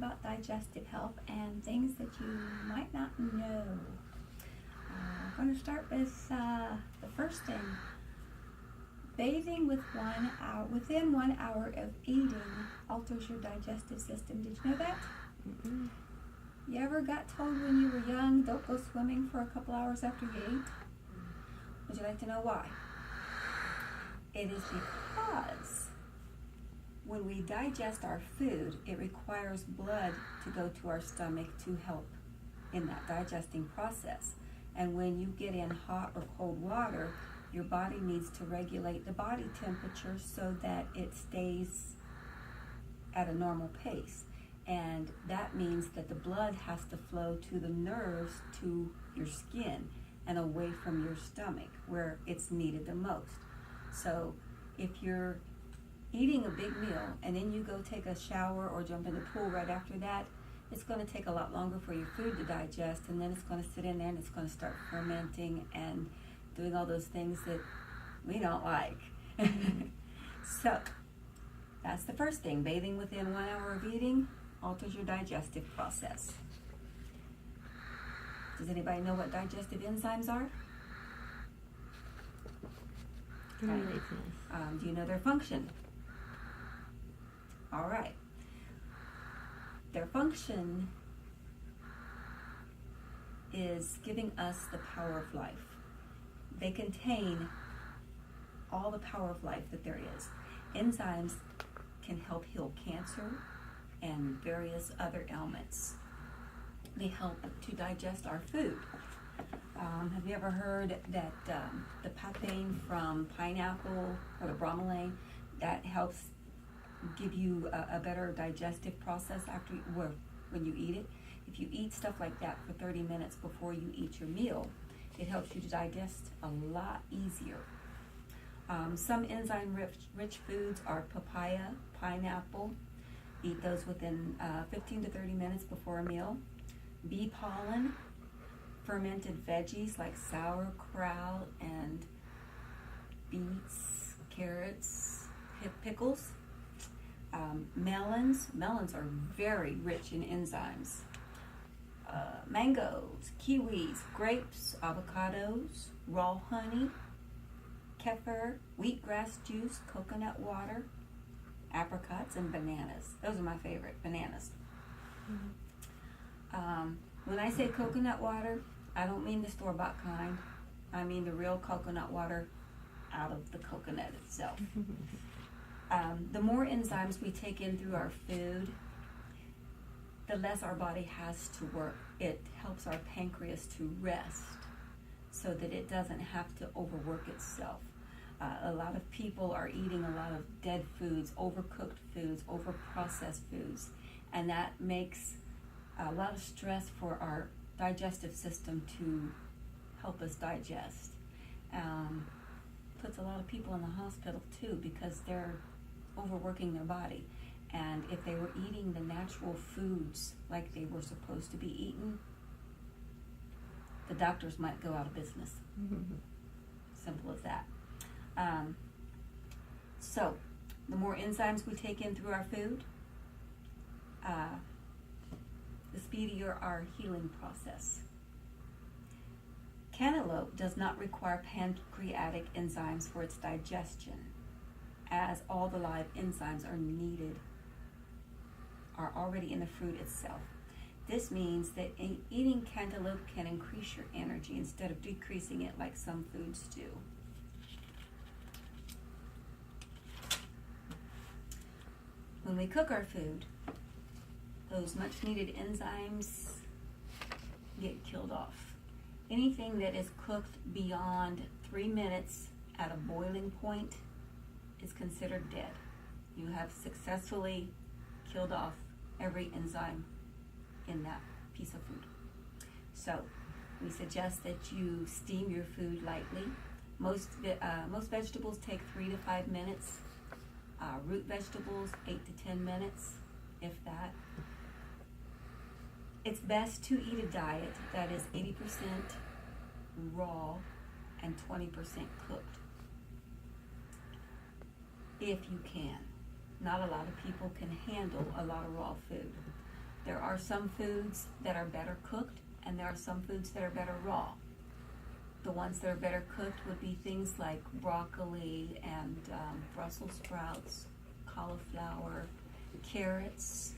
about digestive health and things that you might not know. I'm going to start with the first thing. Bathing within 1 hour of eating alters your digestive system. Did you know that? Mm-mm. You ever got told when you were young, don't go swimming for a couple hours after you eat? Would you like to know why? It is because when we digest our food, it requires blood to go to our stomach to help in that digesting process. And when you get in hot or cold water, your body needs to regulate the body temperature so that it stays at a normal pace. And that means that the blood has to flow to the nerves, to your skin, and away from your stomach where it's needed the most. So if you're eating a big meal and then you go take a shower or jump in the pool right after that, it's going to take a lot longer for your food to digest, and then it's going to sit in there and it's going to start fermenting and doing all those things that we don't like. So that's the first thing. Bathing within 1 hour of eating alters your digestive process. Does anybody know what digestive enzymes are? Okay. Do you know their function? All right. Their function is giving us the power of life. They contain all the power of life that there is. Enzymes can help heal cancer and various other ailments. They help to digest our food. Have you ever heard that the papain from pineapple or the bromelain, that helps give you a better digestive process when you eat it? If you eat stuff like that for 30 minutes before you eat your meal, it helps you to digest a lot easier. Some enzyme-rich foods are papaya, pineapple. Eat those within 15 to 30 minutes before a meal. Bee pollen, fermented veggies like sauerkraut and beets, carrots, pickles. Melons are very rich in enzymes. Mangoes, kiwis, grapes, avocados, raw honey, kefir, wheatgrass juice, coconut water, apricots, and bananas. Those are my favorite, bananas. Mm-hmm. When I say coconut water, I don't mean the store-bought kind. I mean the real coconut water out of the coconut itself. The more enzymes we take in through our food, the less our body has to work. It helps our pancreas to rest so that it doesn't have to overwork itself. A lot of people are eating a lot of dead foods, overcooked foods, overprocessed foods, and that makes a lot of stress for our digestive system to help us digest. Puts a lot of people in the hospital too because they're overworking their body. And if they were eating the natural foods like they were supposed to be eaten, the doctors might go out of business. Simple as that. So, the more enzymes we take in through our food, the speedier our healing process. Cantaloupe does not require pancreatic enzymes for its digestion, as all the live enzymes are already in the fruit itself. This means that eating cantaloupe can increase your energy instead of decreasing it like some foods do. When we cook our food, those much needed enzymes get killed off. Anything that is cooked beyond 3 minutes at a boiling point is considered dead. You have successfully killed off every enzyme in that piece of food. So we suggest that you steam your food lightly. Most vegetables take 3 to 5 minutes. Root vegetables, 8 to 10 minutes, if that. It's best to eat a diet that is 80% raw and 20% cooked, if you can. Not a lot of people can handle a lot of raw food. There are some foods that are better cooked, and there are some foods that are better raw. The ones that are better cooked would be things like broccoli and Brussels sprouts, cauliflower, carrots.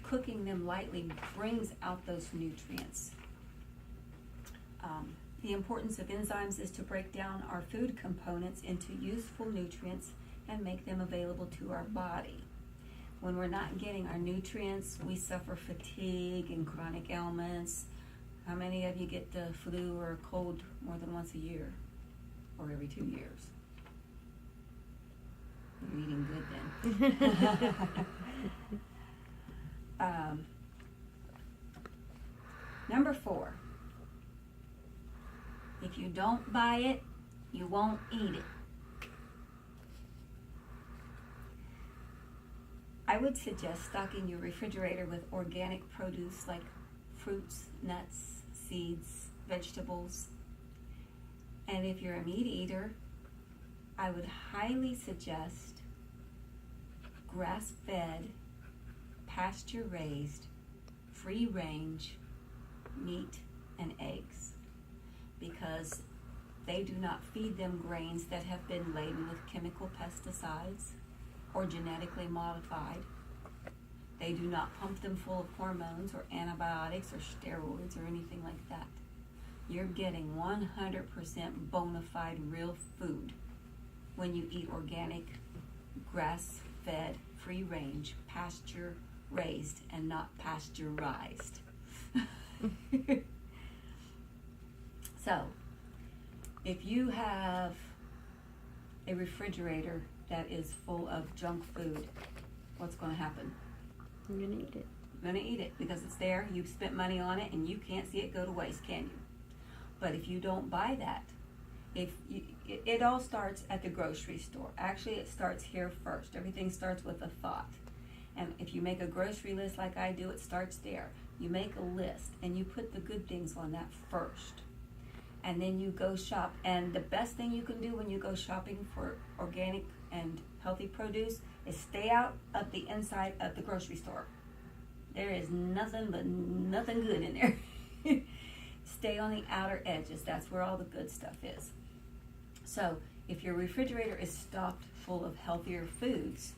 Cooking them lightly brings out those nutrients. The importance of enzymes is to break down our food components into useful nutrients and make them available to our body. When we're not getting our nutrients, we suffer fatigue and chronic ailments. How many of you get the flu or a cold more than once a year or every 2 years? You're eating good then. Number 4, if you don't buy it, you won't eat it. I would suggest stocking your refrigerator with organic produce like fruits, nuts, seeds, vegetables. And if you're a meat eater, I would highly suggest grass-fed, pasture-raised, free-range meat and eggs, because they do not feed them grains that have been laden with chemical pesticides or genetically modified. They do not pump them full of hormones or antibiotics or steroids or anything like that. You're getting 100% bona fide real food when you eat organic, grass-fed, free-range, pasture-raised, and not pasteurized. So, if you have a refrigerator that is full of junk food, what's going to happen? I'm going to eat it. You're going to eat it because it's there, you've spent money on it, and you can't see it go to waste, can you? But if you don't buy that, it all starts at the grocery store. Actually, it starts here first. Everything starts with a thought. And if you make a grocery list like I do, it starts there. You make a list, and you put the good things on that first. And then you go shop. And the best thing you can do when you go shopping for organic and healthy produce is stay out of the inside of the grocery store. There is nothing good in there. Stay on the outer edges. That's where all the good stuff is. So if your refrigerator is stocked full of healthier foods,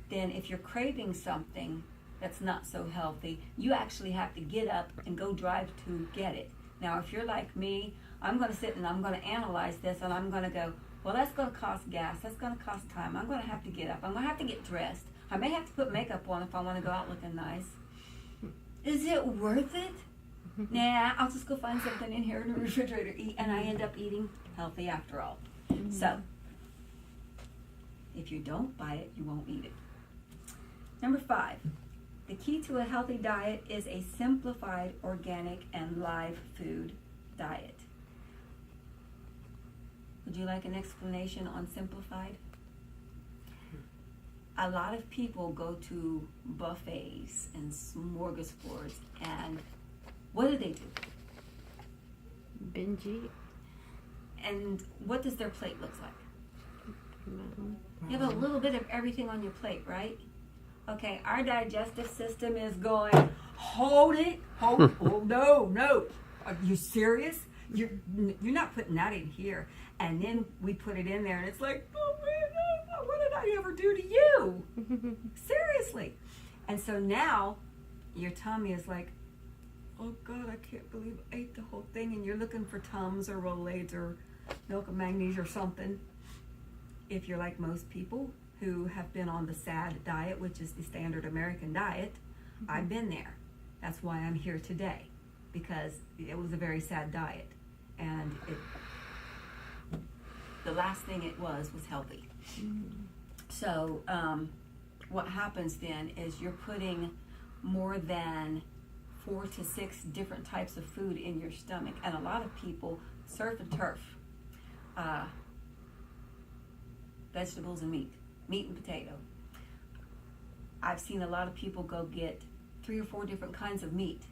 then if you're craving something that's not so healthy, you actually have to get up and go drive to get it. Now, if you're like me, I'm going to sit and I'm going to analyze this, and I'm going to go, well, that's going to cost gas. That's going to cost time. I'm going to have to get up. I'm going to have to get dressed. I may have to put makeup on if I want to go out looking nice. Is it worth it? Nah, I'll just go find something in here in the refrigerator to eat, and I end up eating healthy after all. So, if you don't buy it, you won't eat it. Number 5, the key to a healthy diet is a simplified, organic, and live food diet. Would you like an explanation on simplified? A lot of people go to buffets and smorgasbords, and what do? Binge eat. And what does their plate look like? You have a little bit of everything on your plate, right? Okay, our digestive system is going, hold it, oh no. Are you serious? You're not putting that in here. And then we put it in there, and it's like, oh man, what did I ever do to you? Seriously. And so now your tummy is like, oh God, I can't believe I ate the whole thing. And you're looking for Tums or Rolaids or milk of magnesia or something. If you're like most people who have been on the SAD diet, which is the standard American diet, I've been there. That's why I'm here today, because it was a very sad diet. And the last thing it was healthy. So what happens then is you're putting more than 4 to 6 different types of food in your stomach. And a lot of people surf and turf. Vegetables and meat and potato. I've seen a lot of people go get 3 or 4 different kinds of meat.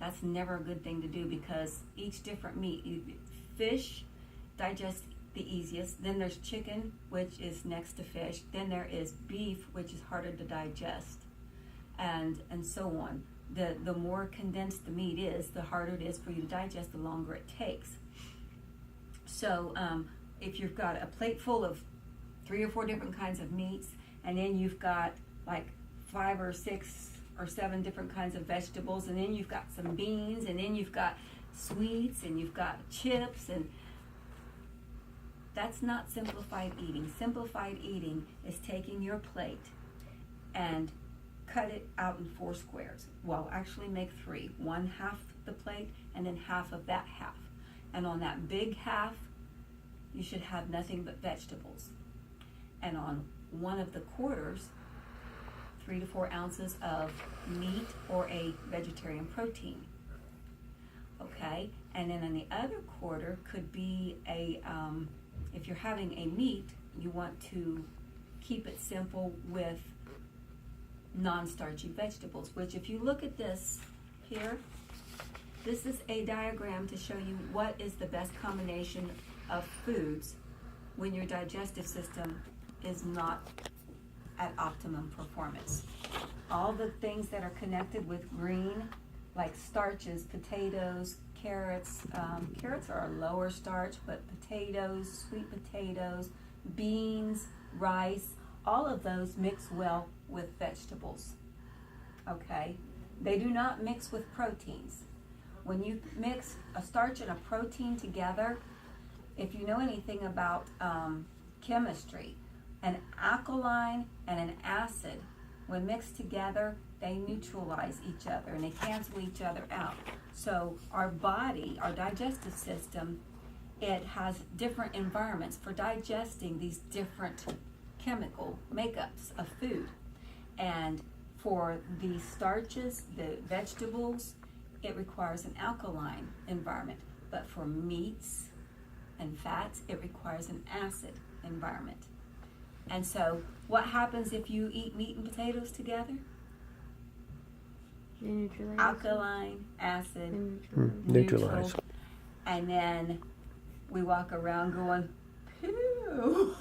That's never a good thing to do, because each different meat, fish digests the easiest, then there's chicken, which is next to fish, then there is beef, which is harder to digest, and so on. The more condensed the meat is, the harder it is for you to digest, the longer it takes. So if you've got a plate full of 3 or 4 different kinds of meats, and then you've got like 5 or 6 or 7 different kinds of vegetables, and then you've got some beans, and then you've got sweets, and you've got chips, and that's not simplified eating. Simplified eating is taking your plate and cut it out in 4 squares. Well, actually make 3. 1/2 the plate, and then half of that half. And on that big half, you should have nothing but vegetables. And on one of the quarters, 3 to 4 ounces of meat or a vegetarian protein. Okay, and then in the other quarter could be if you're having a meat, you want to keep it simple with non-starchy vegetables, which if you look at this here, this is a diagram to show you what is the best combination of foods when your digestive system is not at optimum performance. All the things that are connected with green, like starches, potatoes, carrots. Carrots are a lower starch, but potatoes, sweet potatoes, beans, rice, all of those mix well with vegetables. Okay? They do not mix with proteins. When you mix a starch and a protein together, if you know anything about chemistry, an alkaline and an acid, when mixed together, they neutralize each other and they cancel each other out. So our body, our digestive system, it has different environments for digesting these different chemical makeups of food. And for the starches, the vegetables, it requires an alkaline environment. But for meats and fats, it requires an acid environment. And so what happens if you eat meat and potatoes together? They neutralize. Alkaline, acid, Neutralize. neutral. And then we walk around going, phew.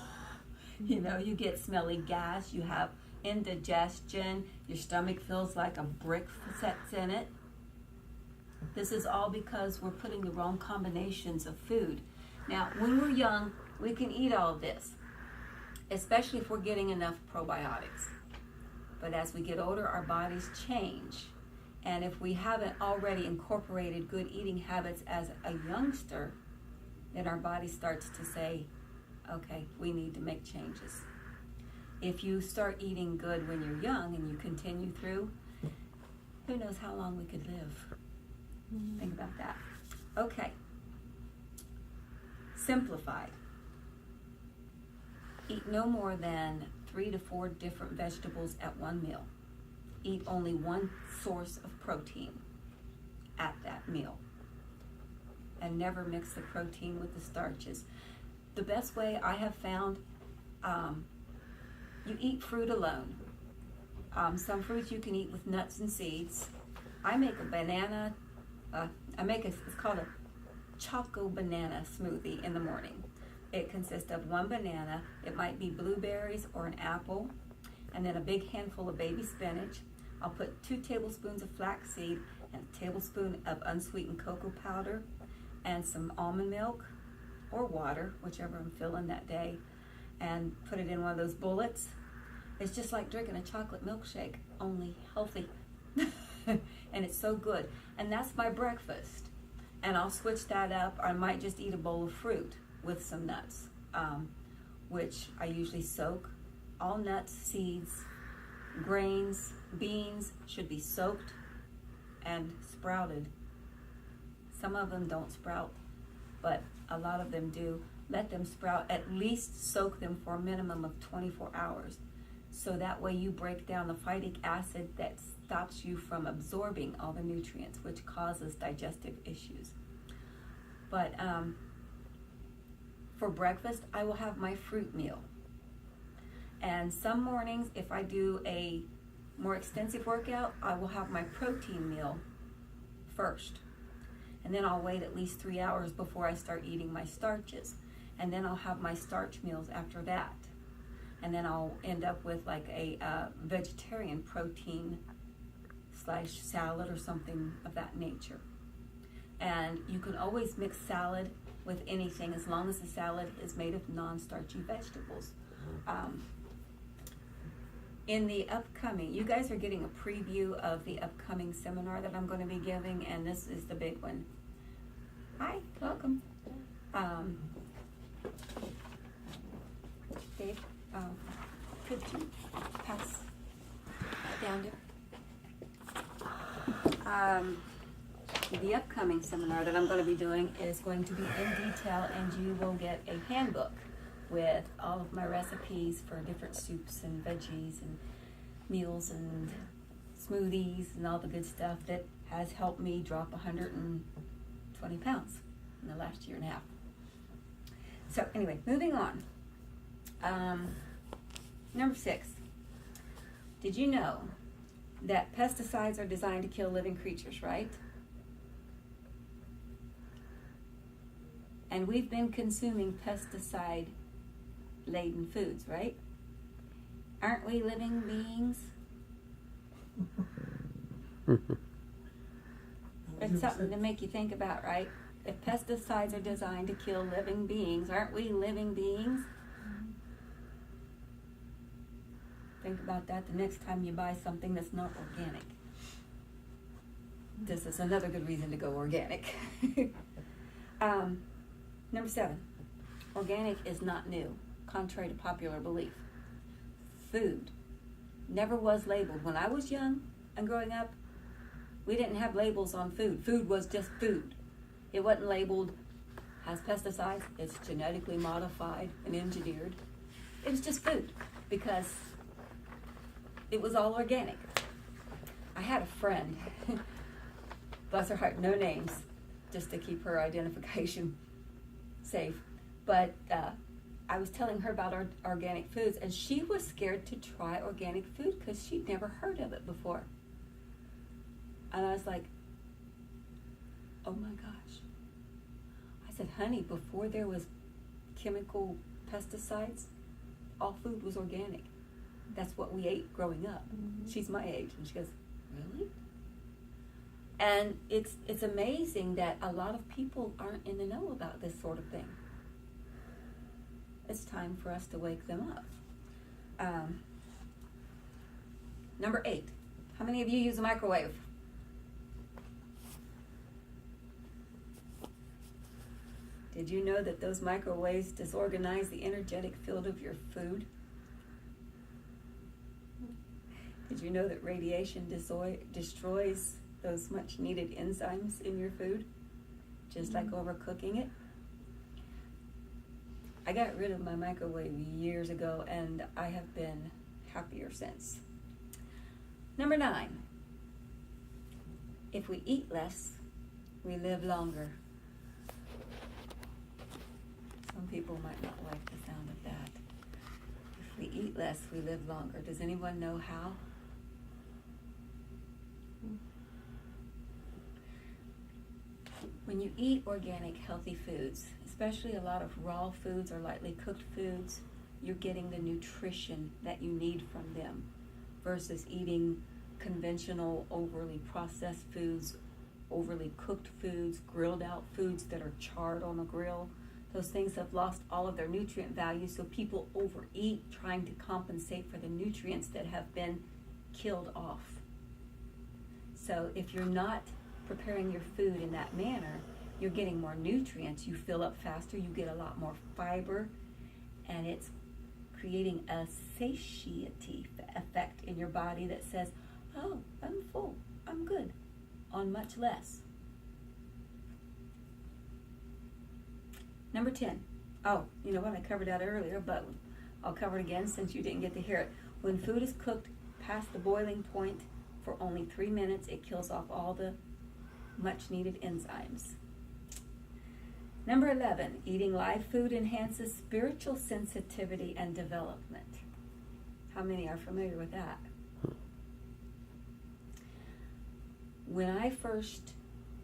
You know, you get smelly gas, you have indigestion, your stomach feels like a brick sets in it. This is all because we're putting the wrong combinations of food. Now, when we're young, we can eat all of this, especially if we're getting enough probiotics. But as we get older, our bodies change. And if we haven't already incorporated good eating habits as a youngster, then our body starts to say, okay, we need to make changes. If you start eating good when you're young and you continue through, who knows how long we could live? Think about that. Okay. Simplified. Eat no more than 3 to 4 different vegetables at one meal. Eat only one source of protein at that meal. And never mix the protein with the starches. The best way I have found, you eat fruit alone. Some fruits you can eat with nuts and seeds. I make a banana, it's called a choco banana smoothie in the morning. It consists of 1 banana, it might be blueberries or an apple, and then a big handful of baby spinach. I'll put 2 tablespoons of flaxseed and a tablespoon of unsweetened cocoa powder and some almond milk or water, whichever I'm feeling that day, and put it in one of those bullets. It's just like drinking a chocolate milkshake, only healthy. And it's so good. And that's my breakfast. And I'll switch that up. I might just eat a bowl of fruit with some nuts, which I usually soak. All nuts, seeds, grains, beans should be soaked and sprouted. Some of them don't sprout, but a lot of them do. Let them sprout, at least soak them for a minimum of 24 hours. So that way you break down the phytic acid that stops you from absorbing all the nutrients, which causes digestive issues. But for breakfast, I will have my fruit meal. And some mornings, if I do a more extensive workout, I will have my protein meal first. And then I'll wait at least 3 hours before I start eating my starches. And then I'll have my starch meals after that. And then I'll end up with like a vegetarian protein / salad or something of that nature. And you can always mix salad with anything as long as the salad is made of non-starchy vegetables. In the upcoming, you guys are getting a preview of the upcoming seminar that I'm going to be giving, and this is the big one. Hi, welcome. Dave, could you pass down there? The upcoming seminar that I'm going to be doing is going to be in detail, and you will get a handbook with all of my recipes for different soups and veggies and meals and smoothies and all the good stuff that has helped me drop 120 pounds in the last year and a half. So anyway, moving on. Number 6. Did you know that pesticides are designed to kill living creatures, right? And we've been consuming pesticide-laden foods, right? Aren't we living beings? It's something to make you think about, right? If pesticides are designed to kill living beings, aren't we living beings? Think about that the next time you buy something that's not organic. This is another good reason to go organic. Number 7, organic is not new, contrary to popular belief. Food never was labeled. When I was young and growing up, we didn't have labels on food. Food was just food. It wasn't labeled, has pesticides, it's genetically modified and engineered. It was just food because it was all organic. I had a friend, bless her heart, no names, just to keep her identification safe. But I was telling her about our organic foods, and she was scared to try organic food because she'd never heard of it before. And I was like, oh my gosh. I said, honey, before there was chemical pesticides, all food was organic. That's what we ate growing up. Mm-hmm. She's my age, and she goes, really? And it's amazing that a lot of people aren't in the know about this sort of thing. It's time for us to wake them up. Number 8. How many of you use a microwave? Did you know that those microwaves disorganize the energetic field of your food? Did you know that radiation destroys those much needed enzymes in your food? Just like overcooking it? I got rid of my microwave years ago, and I have been happier since. Number 9. If we eat less, we live longer. Some people might not like the sound of that. If we eat less, we live longer. Does anyone know how? When you eat organic, healthy foods, especially a lot of raw foods or lightly cooked foods, you're getting the nutrition that you need from them versus eating conventional, overly processed foods, overly cooked foods, grilled out foods that are charred on a grill. Those things have lost all of their nutrient value, so people overeat trying to compensate for the nutrients that have been killed off. So if you're not preparing your food in that manner, you're getting more nutrients, you fill up faster, you get a lot more fiber, and it's creating a satiety effect in your body that says, oh, I'm full, I'm good, on much less. Number 10. Oh, you know what? I covered that earlier, but I'll cover it again since you didn't get to hear it. When food is cooked past the boiling point for only 3 minutes, it kills off all the much needed enzymes. Number 11. Eating live food enhances spiritual sensitivity and development. How many are familiar with that? When I first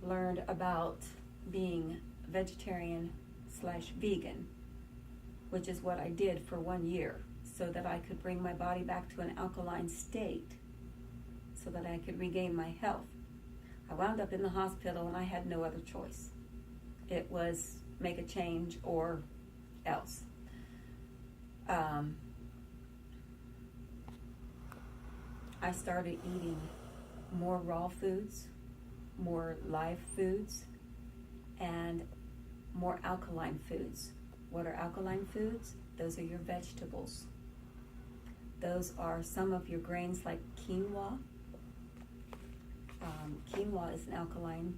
learned about being vegetarian/vegan, which is what I did for 1 year so that I could bring my body back to an alkaline state, so that I could regain my health. I wound up in the hospital and I had no other choice. It was make a change or else. I started eating more raw foods, more live foods, and more alkaline foods. What are alkaline foods? Those are your vegetables. Those are some of your grains like quinoa. Quinoa is an alkaline.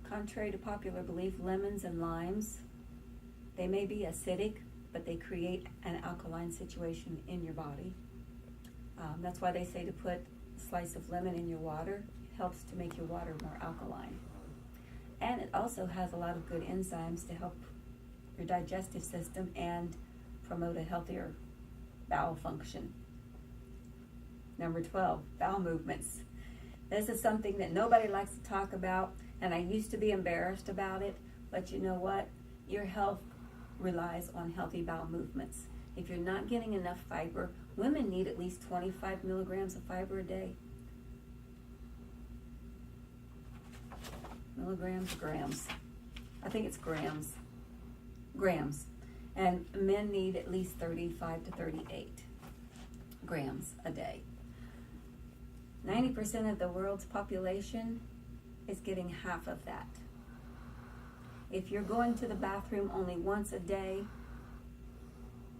Contrary to popular belief, lemons and limes, they may be acidic, but they create an alkaline situation in your body. That's why they say to put a slice of lemon in your water. It helps to make your water more alkaline. And it also has a lot of good enzymes to help your digestive system and promote a healthier bowel function. Number 12, bowel movements. This is something that nobody likes to talk about, and I used to be embarrassed about it, but you know what? Your health relies on healthy bowel movements. If you're not getting enough fiber, women need at least 25 milligrams of fiber a day. Milligrams, grams. I think it's grams. Grams. And men need at least 35 to 38 grams a day. 90% of the world's population is getting half of that. If you're going to the bathroom only once a day,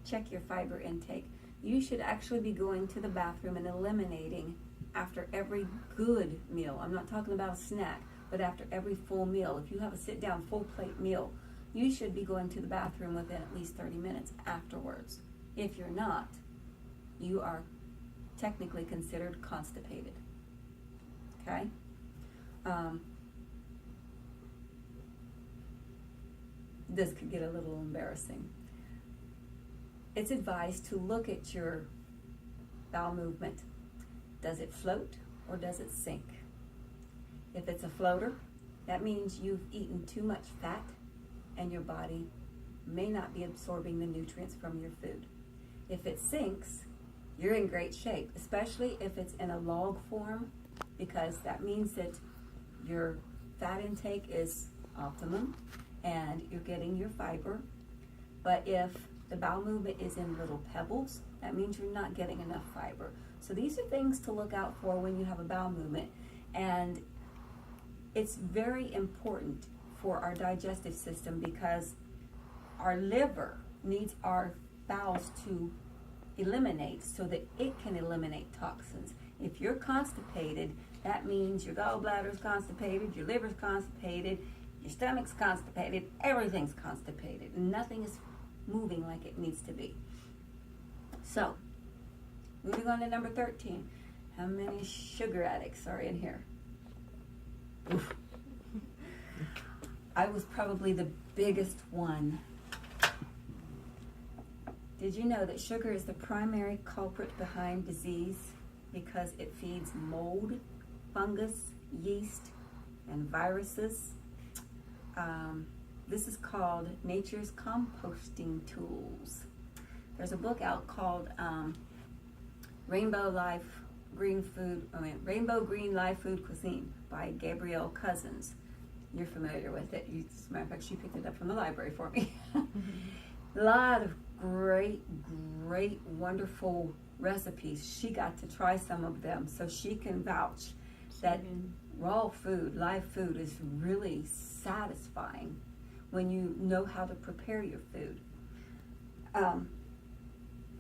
check your fiber intake. You should actually be going to the bathroom and eliminating after every good meal. I'm not talking about a snack, but after every full meal. If you have a sit-down full plate meal, you should be going to the bathroom within at least 30 minutes afterwards. If you're not, you are technically considered constipated. Okay? This could get a little embarrassing. It's advised to look at your bowel movement. Does it float or does it sink? If it's a floater, that means you've eaten too much fat and your body may not be absorbing the nutrients from your food. If it sinks, you're in great shape, especially if it's in a log form, because that means that your fat intake is optimum and you're getting your fiber. But if the bowel movement is in little pebbles, that means you're not getting enough fiber. So these are things to look out for when you have a bowel movement. And it's very important for our digestive system because our liver needs our bowels to eliminate so that it can eliminate toxins. If you're constipated, that means your gallbladder's constipated, your liver's constipated, your stomach's constipated, everything's constipated. Nothing is moving like it needs to be. So, moving on to number 13. How many sugar addicts are in here? Oof. I was probably the biggest one. Did you know that sugar is the primary culprit behind disease because it feeds mold, fungus, yeast, and viruses? This is called Nature's Composting Tools. There's a book out called Rainbow Green Live Food Cuisine by Gabrielle Cousins. You're familiar with it. As a matter of fact, she picked it up from the library for me. A lot of great, wonderful recipes. She got to try some of them, so she can vouch that raw food, live food is really satisfying when you know how to prepare your food.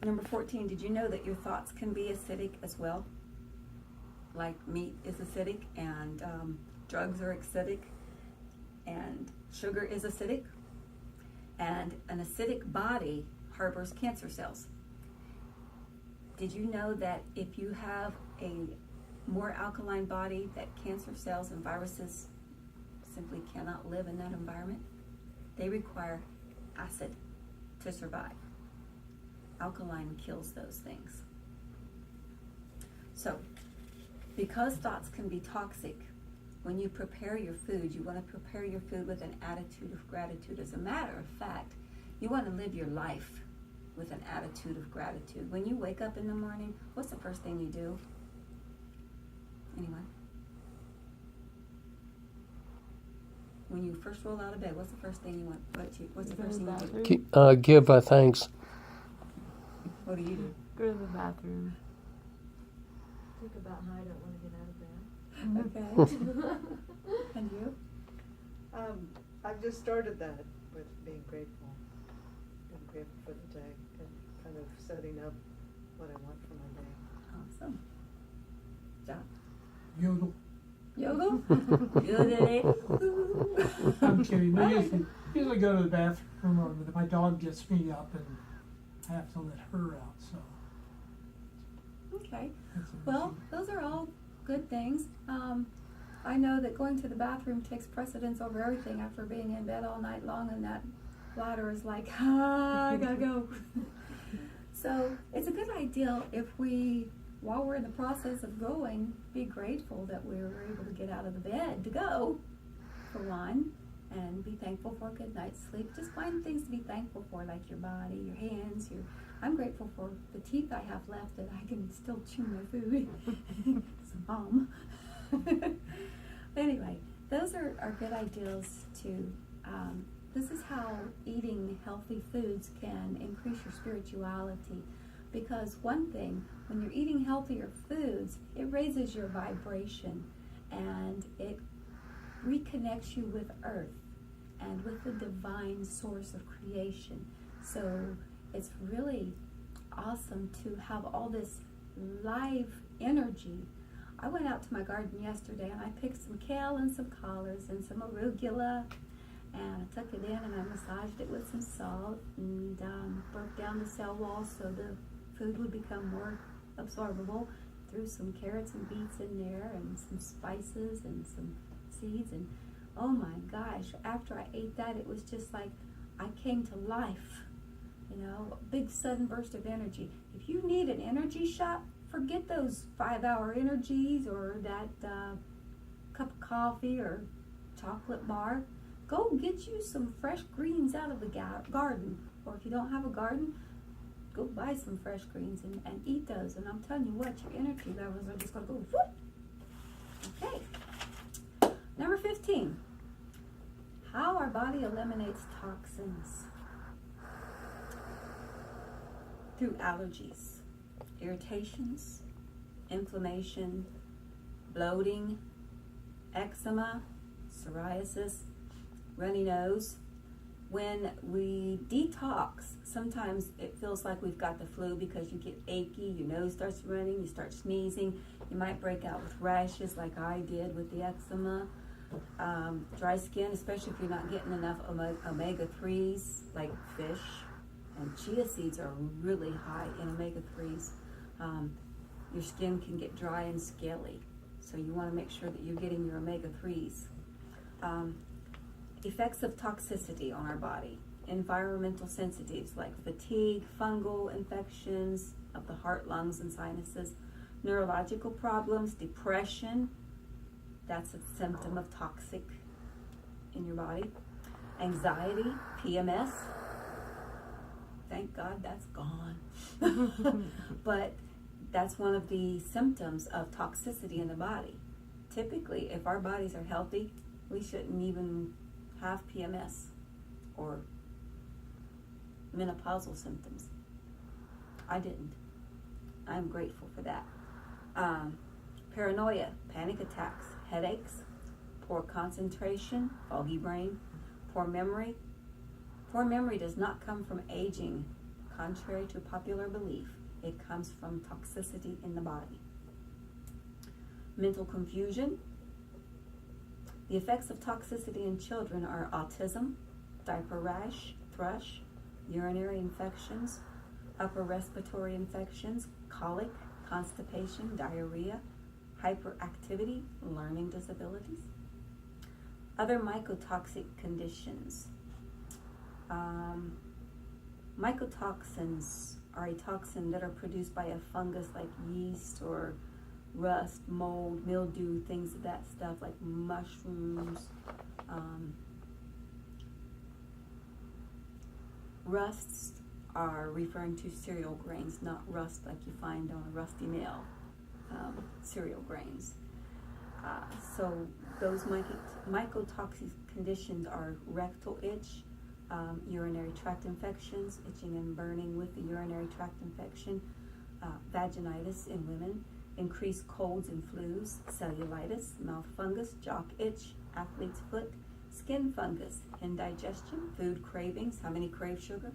Number 14, did you know that your thoughts can be acidic as well? Like meat is acidic and drugs are acidic and sugar is acidic. And an acidic body harbors cancer cells. Did you know that if you have a more alkaline body, that cancer cells and viruses simply cannot live in that environment? They require acid to survive. Alkaline kills those things. So, because thoughts can be toxic, when you prepare your food, you want to prepare your food with an attitude of gratitude. As a matter of fact, you want to live your life with an attitude of gratitude. When you wake up in the morning, what's the first thing you do? Anyone? When you first roll out of bed, what's the first thing you want? What's the first thing you do? Give thanks. What do you do? Go to the bathroom. Think about how I don't want to get out of bed. Okay. And you? I've just started that with being grateful. Being grateful for the day and kind of setting up what I want for my day. Awesome. John? Yodel. Yodel? Yodel. I'm kidding. We usually go to the bathroom, or my dog gets me up, and I have to let her out. So. Okay. That's a Well, those are all good things. I know that going to the bathroom takes precedence over everything after being in bed all night long, and that bladder is like, I gotta go. So it's a good idea if we, while we're in the process of going, be grateful that we were able to get out of the bed to go, for one, and be thankful for a good night's sleep. Just find things to be thankful for, like your body, your hands, I'm grateful for the teeth I have left that I can still chew my food. Anyway, those are good ideas to, this is how eating healthy foods can increase your spirituality. Because one thing, when you're eating healthier foods, it raises your vibration and it reconnects you with Earth and with the divine source of creation. So it's really awesome to have all this live energy. I went out to my garden yesterday and I picked some kale and some collards and some arugula, and I took it in and I massaged it with some salt and broke down the cell walls so the food would become more absorbable. Threw some carrots and beets in there and some spices and some seeds, and oh my gosh, after I ate that, it was just like I came to life. A big sudden burst of energy. If you need an energy shot, forget those 5-hour energies or that cup of coffee or chocolate bar. Go get you some fresh greens out of the garden. Or if you don't have a garden, go buy some fresh greens and eat those. And I'm telling you what, your energy levels are just going to go whoop. Okay. Number 15. How our body eliminates toxins. Through allergies, irritations, inflammation, bloating, eczema, psoriasis, runny nose. When we detox, sometimes it feels like we've got the flu because you get achy, your nose starts running, you start sneezing, you might break out with rashes like I did with the eczema. Dry skin, especially if you're not getting enough omega-3s like fish. And chia seeds are really high in omega-3s. Your skin can get dry and scaly, so you want to make sure that you're getting your omega-3s. Effects of toxicity on our body. Environmental sensitives like fatigue, fungal infections of the heart, lungs, and sinuses. Neurological problems, depression. That's a symptom of toxic in your body. Anxiety, PMS. Thank God that's gone. But that's one of the symptoms of toxicity in the body. Typically, if our bodies are healthy, we shouldn't even have PMS or menopausal symptoms. I didn't. I'm grateful for that. Paranoia, panic attacks, headaches, poor concentration, foggy brain, poor memory. Poor memory does not come from aging. Contrary to popular belief, it comes from toxicity in the body. Mental confusion. The effects of toxicity in children are autism, diaper rash, thrush, urinary infections, upper respiratory infections, colic, constipation, diarrhea, hyperactivity, learning disabilities. Other mycotoxic conditions. Mycotoxins are a toxin that are produced by a fungus like yeast or rust, mold, mildew, things of that stuff like mushrooms. Rusts are referring to cereal grains, not rust like you find on a rusty nail. Cereal grains. So those mycotoxic conditions are rectal itch, urinary tract infections, itching and burning with the urinary tract infection, vaginitis in women, increased colds and flus, cellulitis, mouth fungus, jock itch, athlete's foot, skin fungus, indigestion, food cravings. How many crave sugar?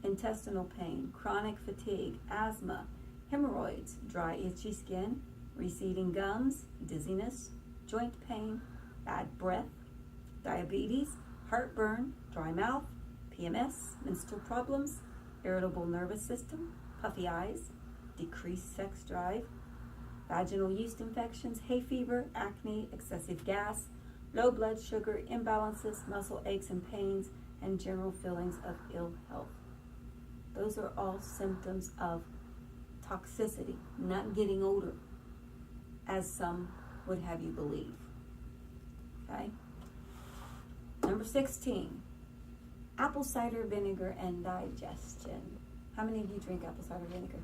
Intestinal pain, chronic fatigue, asthma, hemorrhoids, dry itchy skin, receding gums, dizziness, joint pain, bad breath, diabetes, heartburn, dry mouth, PMS, menstrual problems, irritable nervous system, puffy eyes, decreased sex drive, vaginal yeast infections, hay fever, acne, excessive gas, low blood sugar, imbalances, muscle aches and pains, and general feelings of ill health. Those are all symptoms of toxicity, not getting older, as some would have you believe. Okay? Number 16, apple cider vinegar and digestion. How many of you drink apple cider vinegar?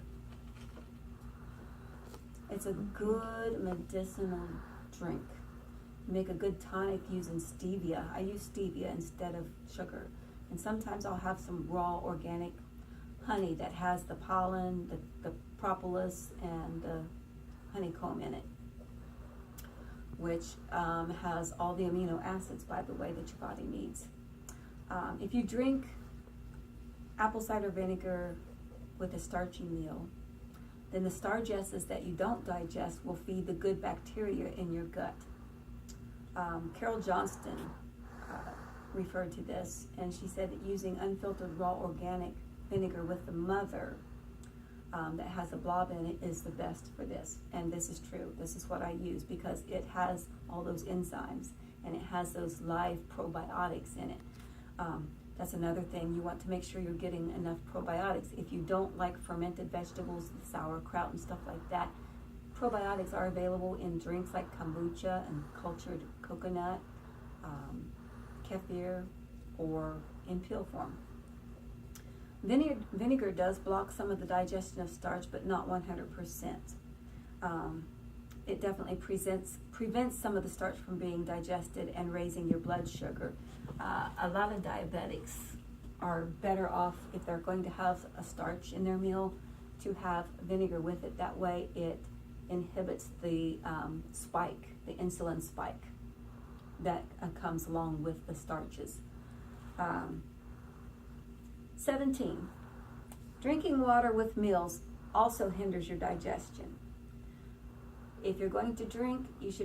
It's a good medicinal drink. Make a good tonic using stevia. I use stevia instead of sugar. And sometimes I'll have some raw organic honey that has the pollen, the propolis, and the honeycomb in it, which has all the amino acids, by the way, that your body needs. If you drink apple cider vinegar with a starchy meal, then the stargesses that you don't digest will feed the good bacteria in your gut. Carol Johnston referred to this, and she said that using unfiltered raw organic vinegar with the mother that has a blob in it is the best for this. And this is true. This is what I use because it has all those enzymes and it has those live probiotics in it. That's another thing. You want to make sure you're getting enough probiotics. If you don't like fermented vegetables, sauerkraut and stuff like that, probiotics are available in drinks like kombucha and cultured coconut, kefir, or in pill form. Vinegar does block some of the digestion of starch, but not 100%. It definitely prevents some of the starch from being digested and raising your blood sugar. A lot of diabetics are better off, if they're going to have a starch in their meal, to have vinegar with it. That way it inhibits the spike, the insulin spike that comes along with the starches. 17, drinking water with meals also hinders your digestion. If you're going to drink, you should